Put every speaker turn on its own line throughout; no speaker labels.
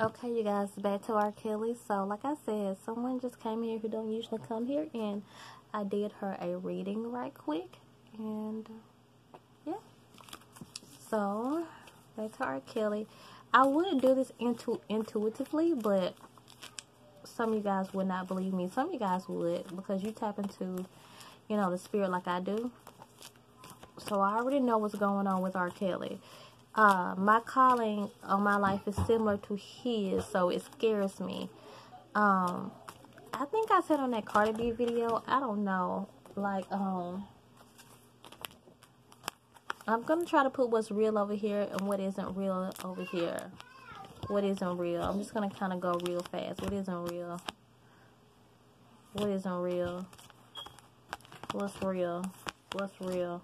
Okay, you guys, back to R. Kelly. So, like I said, someone just came here who don't usually come here, and I did her a reading right quick, and yeah. So, back to R. Kelly. I would do this intuitively, but some of you guys would not believe me. Some of you guys would, because you tap into, the spirit like I do. So, I already know what's going on with R. Kelly. My calling on my life is similar to his, so it scares me. I think I said on that Cardi B video, I don't know, I'm gonna try to put what's real over here and what isn't real over here. What isn't real? I'm just gonna kind of go real fast. What isn't real? What isn't real? What's real? What's real?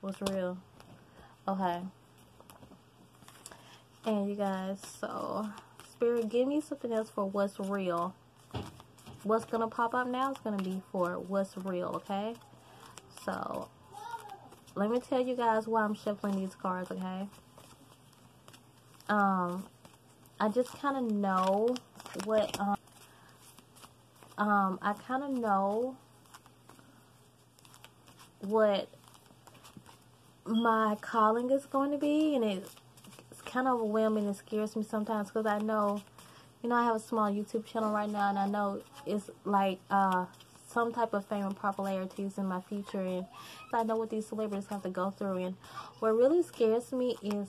What's real? Okay. And you guys, so Spirit, give me something else for what's real. What's gonna pop up now is gonna be for what's real, okay? So let me tell you guys why I'm shuffling these cards, okay? I just kind of know what I kind of know what my calling is going to be, and it's kind of overwhelming and scares me sometimes, because I know, I have a small YouTube channel right now, and I know it's like some type of fame and popularity is in my future, and I know what these celebrities have to go through. And what really scares me is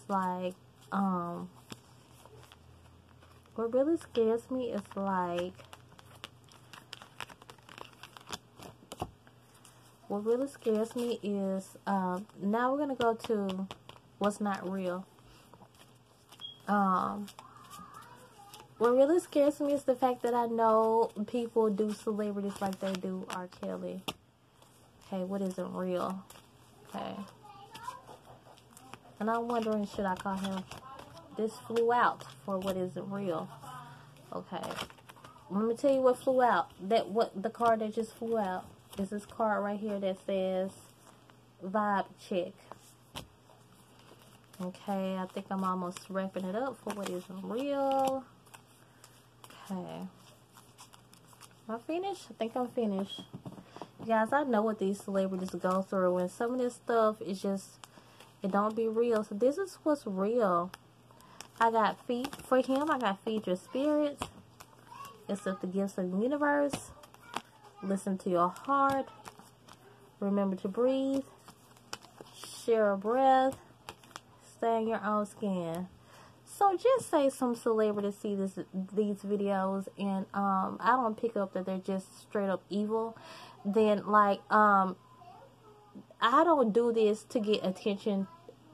what really scares me is now we're gonna go to what's not real. What really scares me is the fact that I know people do celebrities like they do R. Kelly. Okay, what isn't real? Okay. And I'm wondering, should I call him? This flew out for what isn't real. Okay. Let me tell you what flew out. The card that just flew out is this card right here that says vibe check. Okay, I think I'm almost wrapping it up for what isn't real. Okay. Am I finished? I think I'm finished. You guys, I know what these celebrities go through, and some of this stuff is just, it don't be real. So this is what's real. I got for him, I got feed your spirits. Accept the gifts of the universe. Listen to your heart. Remember to breathe. Share a breath. Stay in your own skin. So just say some celebrities see these videos, and I don't pick up that they're just straight up evil. Then I don't do this to get attention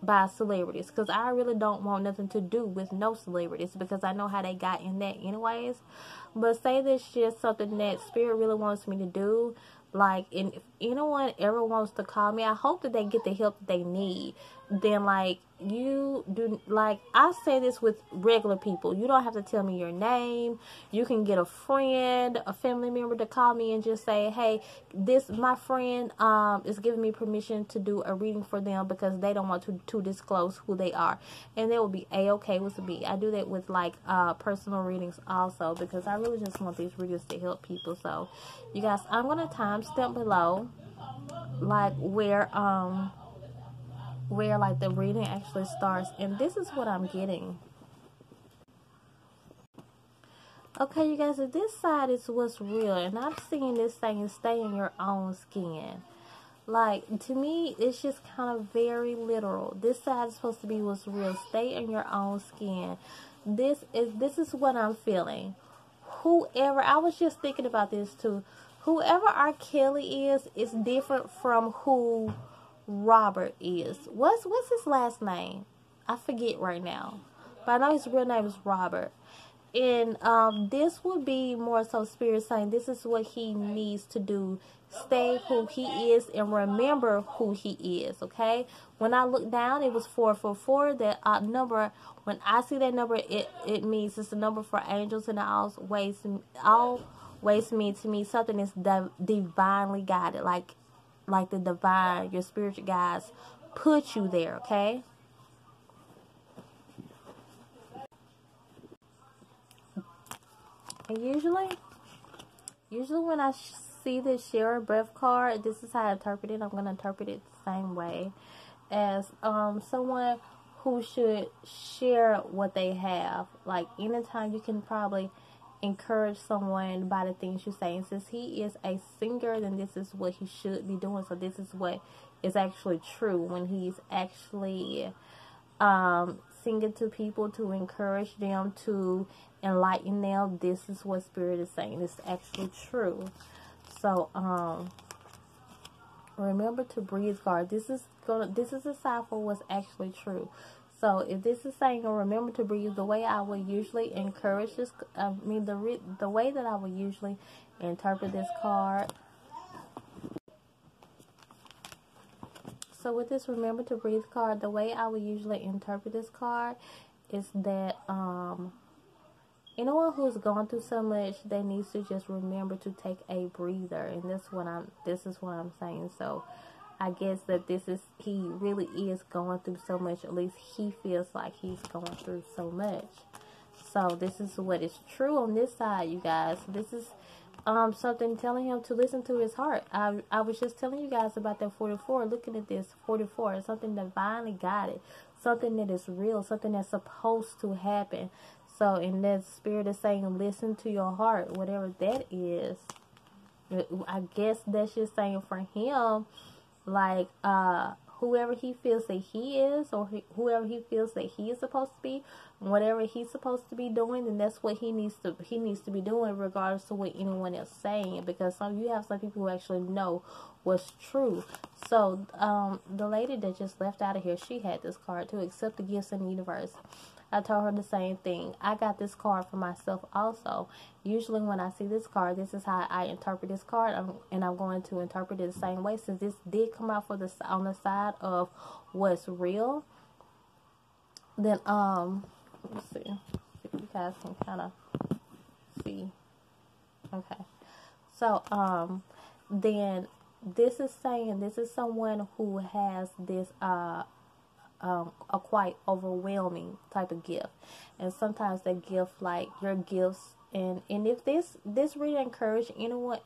by celebrities, because I really don't want nothing to do with no celebrities, because I know how they got in that anyways. But say this just something that Spirit really wants me to do, and if anyone ever wants to call me, I hope that they get the help that they need. Then you do, I say this with regular people. You don't have to tell me your name. You can get a friend, a family member to call me and just say, hey, my friend is giving me permission to do a reading for them because they don't want to disclose who they are, and they will be a-okay with me. I do that with personal readings also, because I really just want these readings to help people. So you guys, I'm gonna timestamp below where the reading actually starts, and this is what I'm getting. Okay, you guys, if this side is what's real, and I'm seeing this thing, stay in your own skin. To me, it's just kind of very literal. This side is supposed to be what's real. Stay in your own skin. This is what I'm feeling. Whoever, I was just thinking about this too. Whoever R. Kelly is different from who Robert is. What's his last name? I forget right now, but I know his real name is Robert. And this would be more so Spirit saying this is what he needs to do. Stay who he is and remember who he is. Okay. When I look down, it was 444. That number. When I see that number, it means it's a number for angels, and always means to me something is divinely guided, like the divine, your spiritual guides put you there, okay? And usually when I see this share a breath card, this is how I interpret it. I'm going to interpret it the same way as someone who should share what they have. Like, anytime you can probably encourage someone by the things you say. And since he is a singer, then this is what he should be doing. So this is what is actually true when he's actually singing to people to encourage them, to enlighten them. This is what Spirit is saying. It's actually true. So remember to breathe card. This is a sign for what's actually true. So if this is saying, remember to breathe, the way I would usually encourage this, the way that I would usually interpret this card. So with this remember to breathe card, the way I would usually interpret this card is that anyone who's gone through so much, they need to just remember to take a breather. And this is what I'm saying. So I guess that he really is going through so much. At least he feels like he's going through so much. So this is what is true on this side, you guys. This is something telling him to listen to his heart. I was just telling you guys about that 44. Looking at this 44, something divinely guided, something that is real, something that's supposed to happen. So, and that Spirit is saying, listen to your heart, whatever that is. I guess that's just saying for him, like, whoever he feels that he is, or whoever he feels that he is supposed to be, whatever he's supposed to be doing, then that's what he needs to be doing, regardless of what anyone else saying. Because you have some people who actually know what's true. So the lady that just left out of here, she had this card to accept the gifts in the universe. I told her the same thing. I got this card for myself also. Usually when I see this card, this is how I interpret this card. And I'm going to interpret it the same way. Since this did come out on the side of what's real, then let's see if you guys can kind of see. Okay. So then this is saying this is someone who has this a quite overwhelming type of gift. And sometimes that gift, like your gifts, and if this really encourage anyone,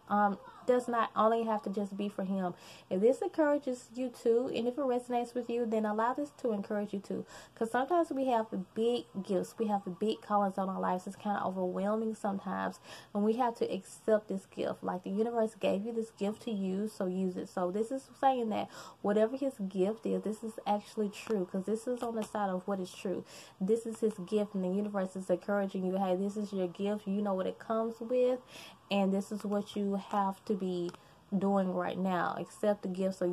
does not only have to just be for him. If this encourages you too, and if it resonates with you, then allow this to encourage you too. Because sometimes we have big gifts, we have big callings on our lives. It's kind of overwhelming sometimes, and we have to accept this gift. Like, the universe gave you this gift to use, so use it. So this is saying that whatever his gift is, this is actually true, because this is on the side of what is true. This is his gift, and the universe is encouraging you, hey, this is your gift. You know what it comes with, and this is what you have to be doing right now. Accept the gifts of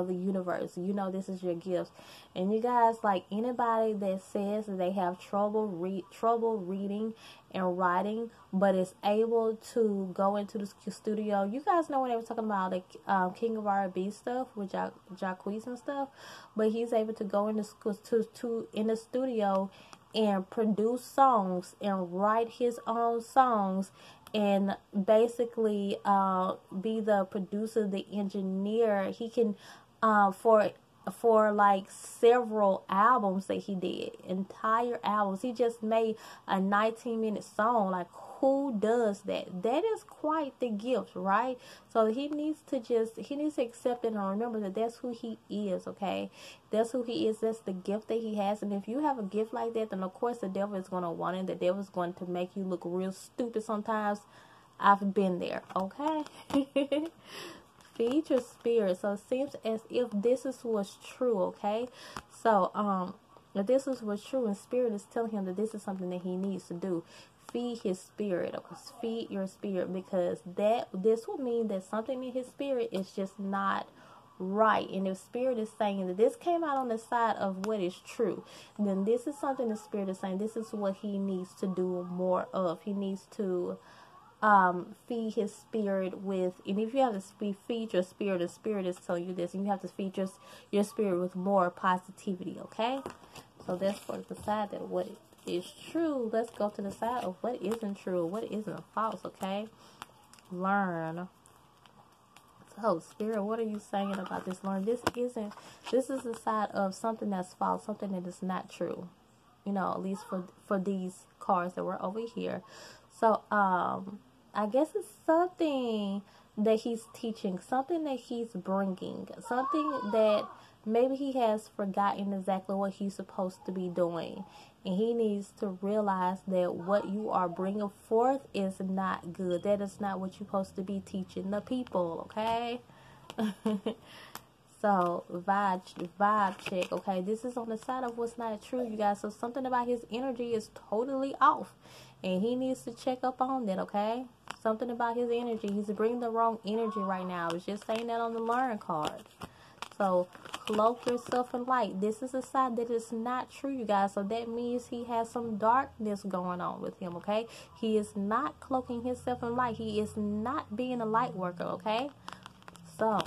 the universe. You know this is your gifts. And you guys, like, anybody that says that they have trouble reading and writing, but is able to go into the studio. You guys know when they were talking about the King of R&B stuff with Jacquees and stuff, but he's able to go in the studio and produce songs and write his own songs, and basically be the producer, the engineer. He can for like several albums that he did, entire albums. He just made a 19-minute song. Like, who does that? That is quite the gift, right? So he needs to accept it and remember that that's who he is, okay? That's who he is. That's the gift that he has. And if you have a gift like that, then of course the devil is going to want it. The devil is going to make you look real stupid sometimes. I've been there, okay? Feed your spirit. So it seems as if this is what's true, okay? So if this is what's true, and Spirit is telling him that this is something that he needs to do. Feed his spirit, okay? Feed your spirit, because this will mean that something in his spirit is just not right. And if Spirit is saying that this came out on the side of what is true, then this is something the Spirit is saying this is what he needs to do more of. He needs to feed his spirit with, and if you have to feed your spirit, the Spirit is telling you this, and you have to feed your spirit with more positivity, okay? So that's for the side that what is true. Let's go to the side of what isn't true, what isn't false, okay? Learn. So, Spirit, what are you saying about this? Learn. This is the side of something that's false, something that is not true. You know, at least for these cards that were over here. So, I guess it's something that he's teaching, something that he's bringing, something that maybe he has forgotten exactly what he's supposed to be doing. And he needs to realize that what you are bringing forth is not good. That is not what you're supposed to be teaching the people, okay? So, vibe check, okay? This is on the side of what's not true, you guys. So, something about his energy is totally off. And he needs to check up on that, okay? Something about his energy. He's bringing the wrong energy right now. I was just saying that on the learn card. So, cloak yourself in light. This is a side that is not true, you guys. So, that means he has some darkness going on with him, okay? He is not cloaking himself in light. He is not being a light worker, okay? So,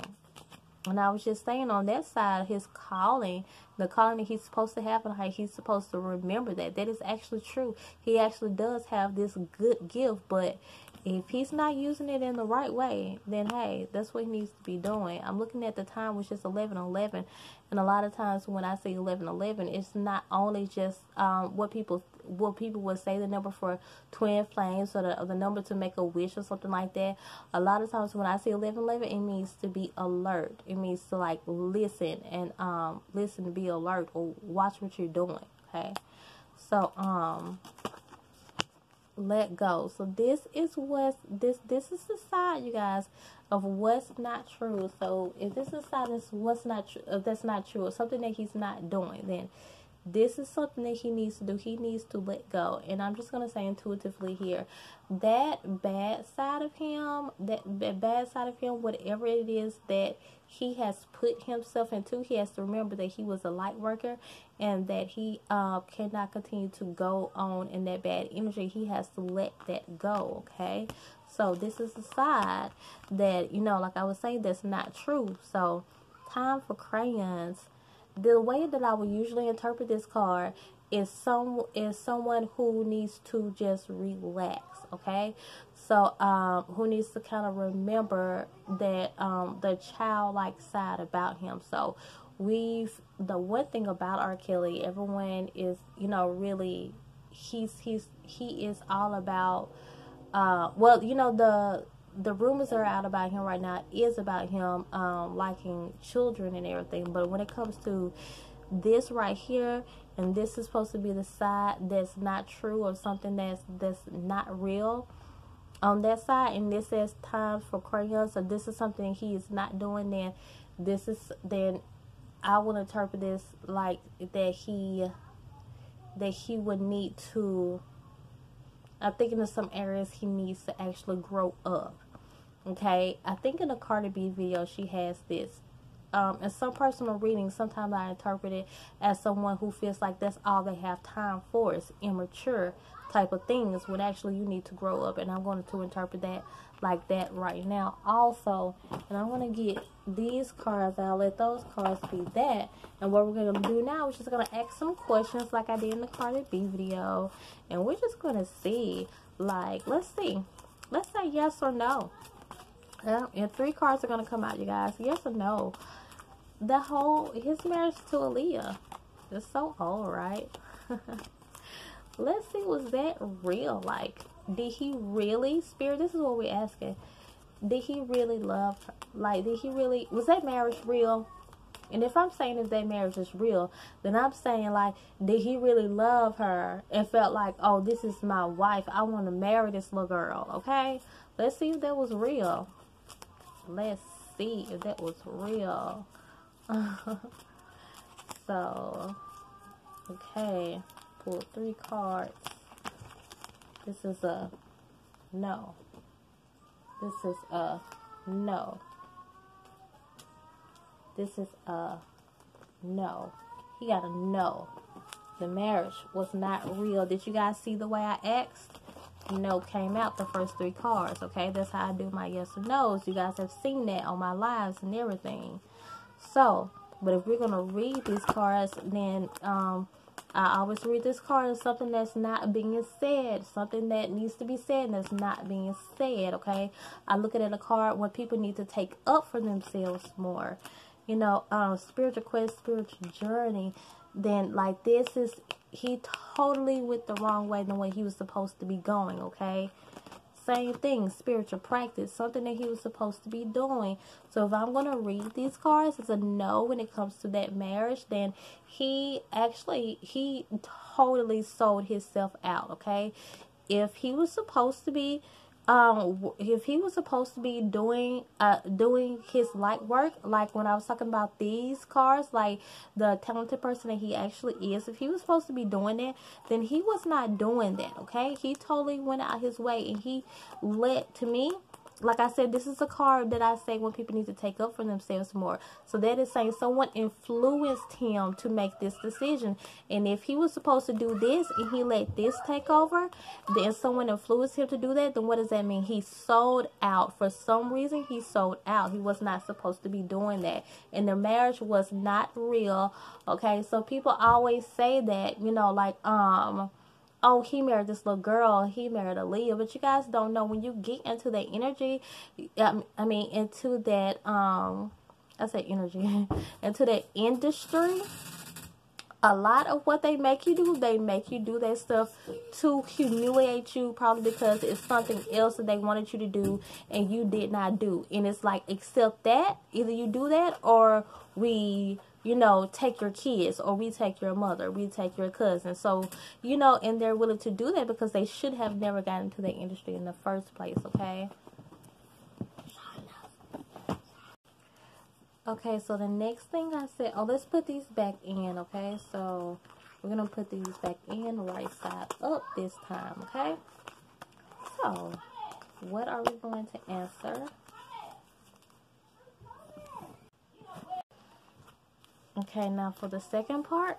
and I was just saying on that side, his calling, the calling that he's supposed to have, and how he's supposed to remember that. That is actually true. He actually does have this good gift, but if he's not using it in the right way, then hey, that's what he needs to be doing. I'm looking at the time, which is 11:11, and a lot of times when I say 11:11, it's not only just what people would say the number for twin flames, or the number to make a wish or something like that. A lot of times when I say 11:11, it means to be alert. It means to like listen and listen, to be alert, or watch what you're doing. Okay, so let go. So this is this is the side, you guys, of what's not true. So if this is side is what's not true, if that's not true, or something that he's not doing, then this is something that he needs to do. He needs to let go. And I'm just going to say intuitively here, that bad side of him, whatever it is that he has put himself into, he has to remember that he was a light worker, and that he cannot continue to go on in that bad energy. He has to let that go, okay? So this is the side that, you know, like I was saying, that's not true. So time for crayons. The way that I would usually interpret this card is someone who needs to just relax, okay? So who needs to kind of remember that the childlike side about him. So the one thing about R. Kelly, everyone is, you know, really he is all about well, you know, the rumors that are out about him right now is about him liking children and everything. But when it comes to this right here, and this is supposed to be the side that's not true, or something that's not real on that side, and this says time for crayons, so this is something he is not doing, then I will interpret this like that he would need to, I'm thinking of some areas he needs to actually grow up. Okay, I think in the Cardi B video she has this. In some personal readings, sometimes I interpret it as someone who feels like that's all they have time for. It's immature type of things, when actually you need to grow up. And I'm going to interpret that like that right now also. And I'm going to get these cards. I'll let those cards be that. And what we're going to do now is just going to ask some questions like I did in the Cardi B video. And we're just going to see, like, let's see. Let's say yes or no. And 3 cards are going to come out, you guys. Yes or no. His marriage to Aaliyah. It's so old, right? Let's see, was that real? Like, did he really, Spirit, this is what we're asking. Did he really love her? Like, was that marriage real? And if I'm saying if that marriage is real, then I'm saying, like, did he really love her and felt like, oh, this is my wife, I want to marry this little girl, okay? Let's see if that was real. Let's see if that was real. So, okay, pull 3 cards. This is a no. This is a no. This is a no. He got a no. The marriage was not real. Did you guys see the way I asked? No came out the first 3 cards, okay? That's how I do my yes or no's. You guys have seen that on my lives and everything. So, but if we're going to read these cards, then I always read this card as something that's not being said, something that needs to be said and that's not being said, okay? I look at it a card when people need to take up for themselves more. You know, spiritual quest, spiritual journey. then like he totally went the wrong way than what he was supposed to be going, okay? Same thing, spiritual practice, something that he was supposed to be doing. So if I'm going to read these cards as a no when it comes to that marriage, then he totally sold himself out, okay? If he was supposed to be doing his light work, like when I was talking about these cards, like the talented person that he actually is, if he was supposed to be doing that, then he was not doing that, okay? He totally went out his way, and he led to me. Like I said, this is a card that I say when people need to take up for themselves more. So that is saying someone influenced him to make this decision. And if he was supposed to do this and he let this take over, then someone influenced him to do that, then what does that mean? He sold out. For some reason, he sold out. He was not supposed to be doing that. And the marriage was not real. Okay, so people always say that, you know, like, oh, he married this little girl, he married a Leah. But you guys don't know, when you get into that energy, into that, I say energy, into that industry, a lot of what they make you do that stuff to humiliate you, probably because it's something else that they wanted you to do and you did not do. And it's like, accept that. Either you do that, or we, you know, take your kids, or we take your mother, we take your cousin. So, you know, and they're willing to do that because they should have never gotten into that industry in the first place, okay? Okay, so the next thing I said, let's put these back in, okay? So we're going to put these back in right side up this time, okay? So what are we going to answer? Okay, now for the second part.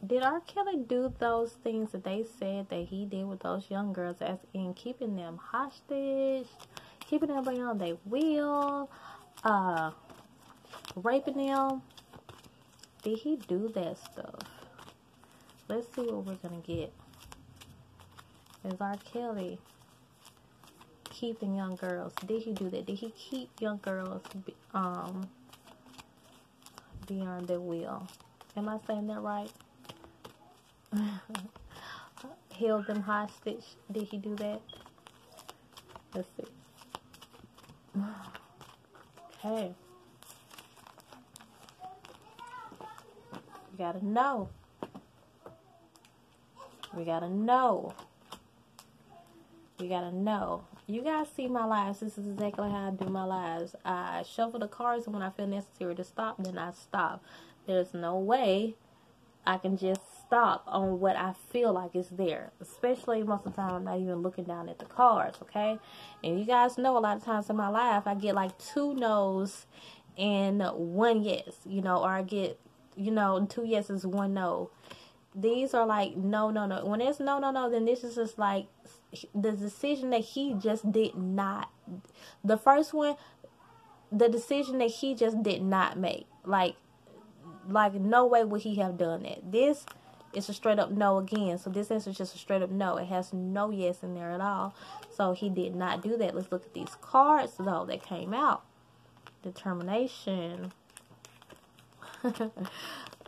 Did R. Kelly do those things that they said that he did with those young girls, as in keeping them hostage, keeping them beyond their will, raping them? Did he do that stuff? Let's see what we're going to get. Is R. Kelly keeping young girls? Did he do that? Did he keep young girls beyond their will? Am I saying that right? Held them hostage. Did he do that? Let's see. Okay. We gotta know. We gotta know. We gotta know. You guys see my lives. This is exactly how I do my lives. I shuffle the cards, and when I feel necessary to stop, then I stop. There's no way I can just stop on what I feel like is there. Especially most of the time I'm not even looking down at the cards, okay? And you guys know a lot of times in my life I get like 2 no's and 1 yes, you know, or I get, you know, 2 yeses, 1 no. These are like no, no, no. When it's no, no, no, then this is just like the decision that he just did not. The first one, the decision that he just did not make. Like no way would he have done that. This is a straight up no again. So this answer is just a straight up no. It has no yes in there at all. So he did not do that. Let's look at these cards though that came out. Determination.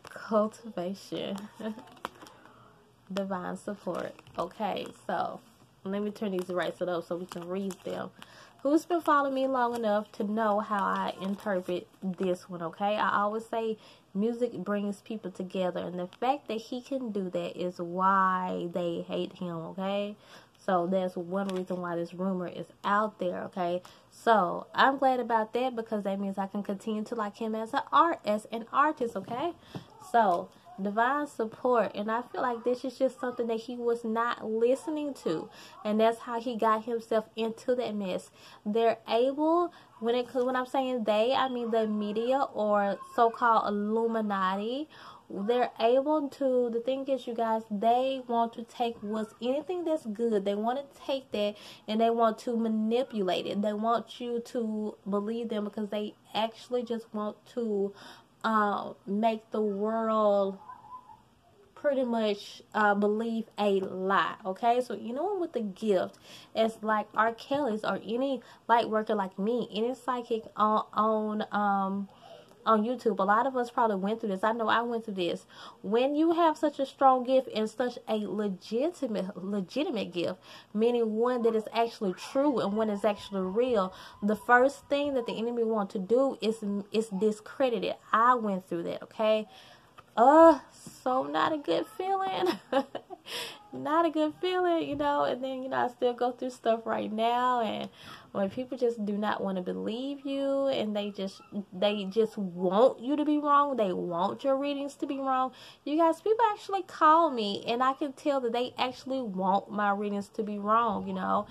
Cultivation. Divine support. Okay, so let me turn these right side up so we can read them. Who's been following me long enough to know how I interpret this one, okay? I always say music brings people together, and the fact that he can do that is why they hate him, okay? So that's one reason why this rumor is out there, okay? So I'm glad about that, because that means I can continue to like him as an artist, okay? So divine support, and I feel like this is just something that he was not listening to, and that's how he got himself into that mess. They're able, when I'm saying they, I mean the media or so-called Illuminati. They're able to, the thing is, you guys, they want to take anything that's good, they want to take that and they want to manipulate it. They want you to believe them because they actually just want to make the world pretty much believe a lie, okay? So anyone with the gift, it's like R. Kelly's or any light worker like me, any psychic on on YouTube. A lot of us probably went through this. I know I went through this. When you have such a strong gift and such a legitimate gift, meaning one that is actually true and one is actually real, the first thing that the enemy wants to do is discredit it. I went through that, okay? So not a good feeling. Not a good feeling, you know. And then, you know, I still go through stuff right now, and when people just do not want to believe you, and they just want you to be wrong, they want your readings to be wrong. You guys, people actually call me, and I can tell that they actually want my readings to be wrong, you know.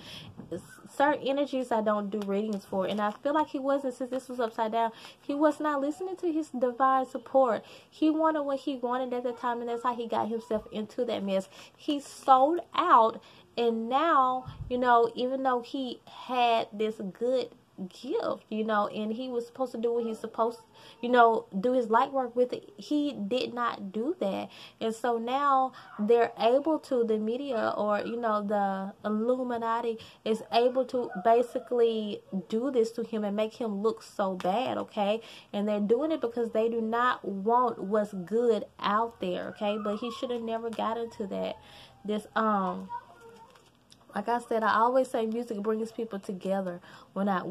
Certain energies I don't do readings for, and I feel like he wasn't, since this was upside down, he was not listening to his divine support. He wanted what he wanted at the time, and that's how he got himself into that mess. He sold out, and now, you know, even though he had this good gift, you know, and he was supposed to do what he's supposed to, you know, do his light work with it, he did not do that. And so now they're able to, the media, or, you know, the Illuminati is able to basically do this to him and make him look so bad, okay? And they're doing it because they do not want what's good out there, okay? But he should have never got into that. Like I said, I always say music brings people together. When I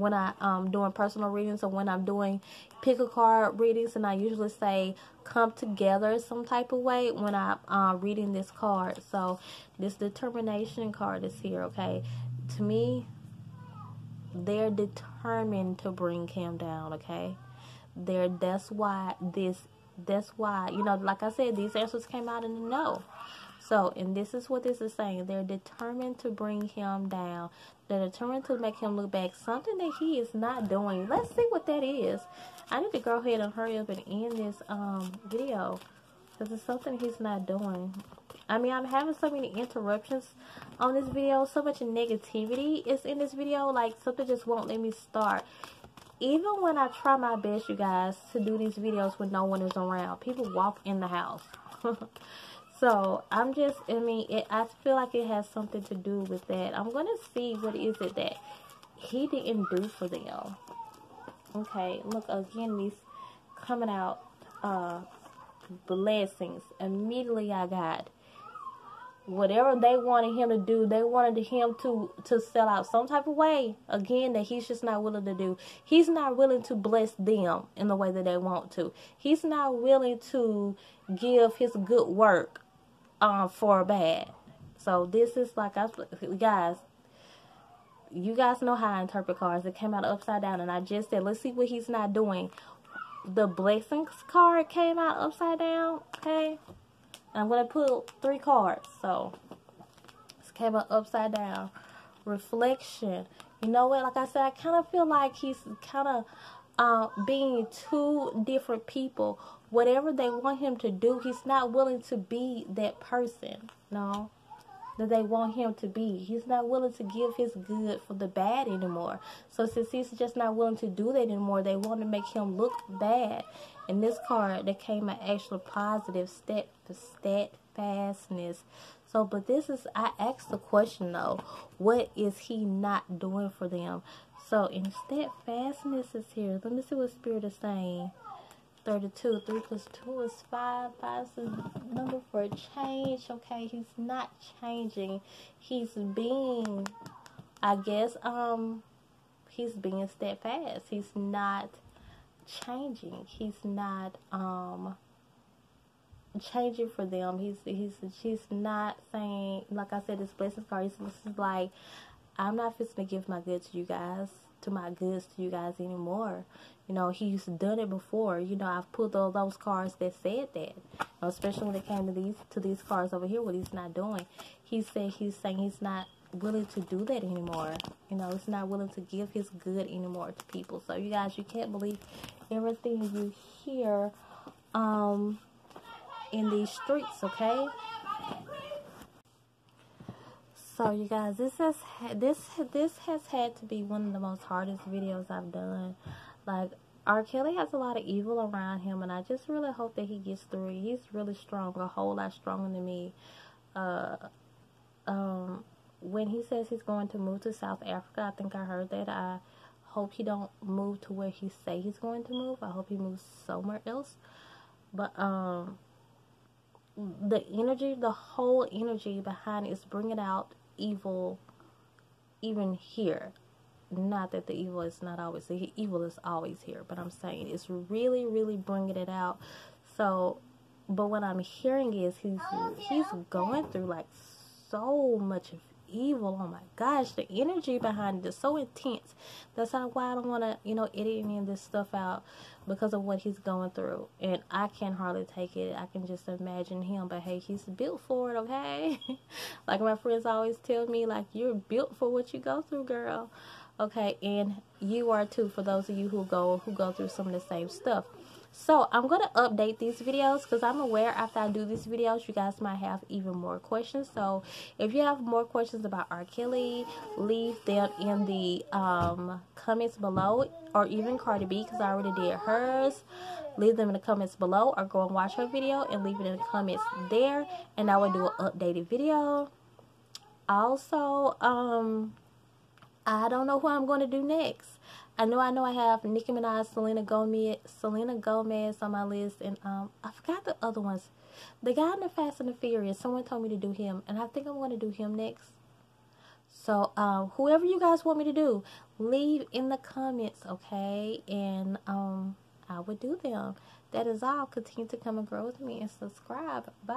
doing personal readings, or when I'm doing pick a card readings, and I usually say come together some type of way when I'm reading this card. So this determination card is here, okay? To me, they're determined to bring him down, okay? That's why, you know, like I said, these answers came out in the no. So, and this is what this is saying. They're determined to bring him down. They're determined to make him look back. Something that he is not doing. Let's see what that is. I need to go ahead and hurry up and end this video, because it's something he's not doing. I mean, I'm having so many interruptions on this video. So much negativity is in this video. Like, something just won't let me start. Even when I try my best, you guys, to do these videos when no one is around, people walk in the house. So, I feel like it has something to do with that. I'm going to see what is it that he didn't do for them. Okay, look, again, these coming out blessings. Immediately I got whatever they wanted him to do. They wanted him to sell out some type of way, again, that he's just not willing to do. He's not willing to bless them in the way that they want to. He's not willing to give his good work for bad. So this is like, guys, you guys know how I interpret cards. It came out upside down, and I just said, let's see what he's not doing. The blessings card came out upside down, okay? I'm going to pull 3 cards. So, this came out upside down. Reflection. You know what? Like I said, I kind of feel like he's kind of being 2 different people. Whatever they want him to do, he's not willing to be that person. No. That they want him to be. He's not willing to give his good for the bad anymore. So since he's just not willing to do that anymore, they want to make him look bad. In this card, there came an actual positive steadfastness. So, but this is, I asked the question though, what is he not doing for them? So, in steadfastness is here. Let me see what Spirit is saying. 32, 3 plus 2 is 5. 5 is a number for change. Okay, he's not changing. He's being, I guess, he's being steadfast. He's not changing. He's not changing for them. He's not saying, like I said, this blessings card, he's like, I'm not fixing to give my goods to you guys, anymore. You know, he's done it before. You know, I've pulled those cards that said that. You know, especially when it came to these cards over here, what he's not doing. He's saying he's not willing to do that anymore. You know, he's not willing to give his good anymore to people. So you guys, you can't believe everything you hear in these streets, okay? So you guys, this has had to be one of the most hardest videos I've done. Like, R. Kelly has a lot of evil around him, and I just really hope that he gets through it. He's really strong, a whole lot stronger than me. When he says he's going to move to South Africa, I think I heard that. I hope he don't move to where he say he's going to move. I hope he moves somewhere else. But the energy, the whole energy behind it is bringing out evil even here. Not that the evil is not always, the evil is always here, but I'm saying it's really, really bringing it out. So, but what I'm hearing is he's going through like so much of evil. Oh my gosh, the energy behind it is so intense. That's why I don't want to, you know, edit any of this stuff out, because of what he's going through. And I can hardly take it. I can just imagine him, but hey, he's built for it, okay? Like my friends always tell me, like, you're built for what you go through, girl. Okay, and you are too, for those of you who go through some of the same stuff. So I'm going to update these videos, because I'm aware after I do these videos, you guys might have even more questions. So if you have more questions about R. Kelly, leave them in the comments below, or even Cardi B, because I already did hers. Leave them in the comments below, or go and watch her video and leave it in the comments there, and I will do an updated video. Also, I don't know who I'm going to do next. I know I have Nicki Minaj, Selena Gomez on my list, and I forgot the other ones. The guy in the Fast and the Furious, someone told me to do him, and I think I'm going to do him next. So whoever you guys want me to do, leave in the comments, okay? And I would do them. That is all. Continue to come and grow with me and subscribe. Bye.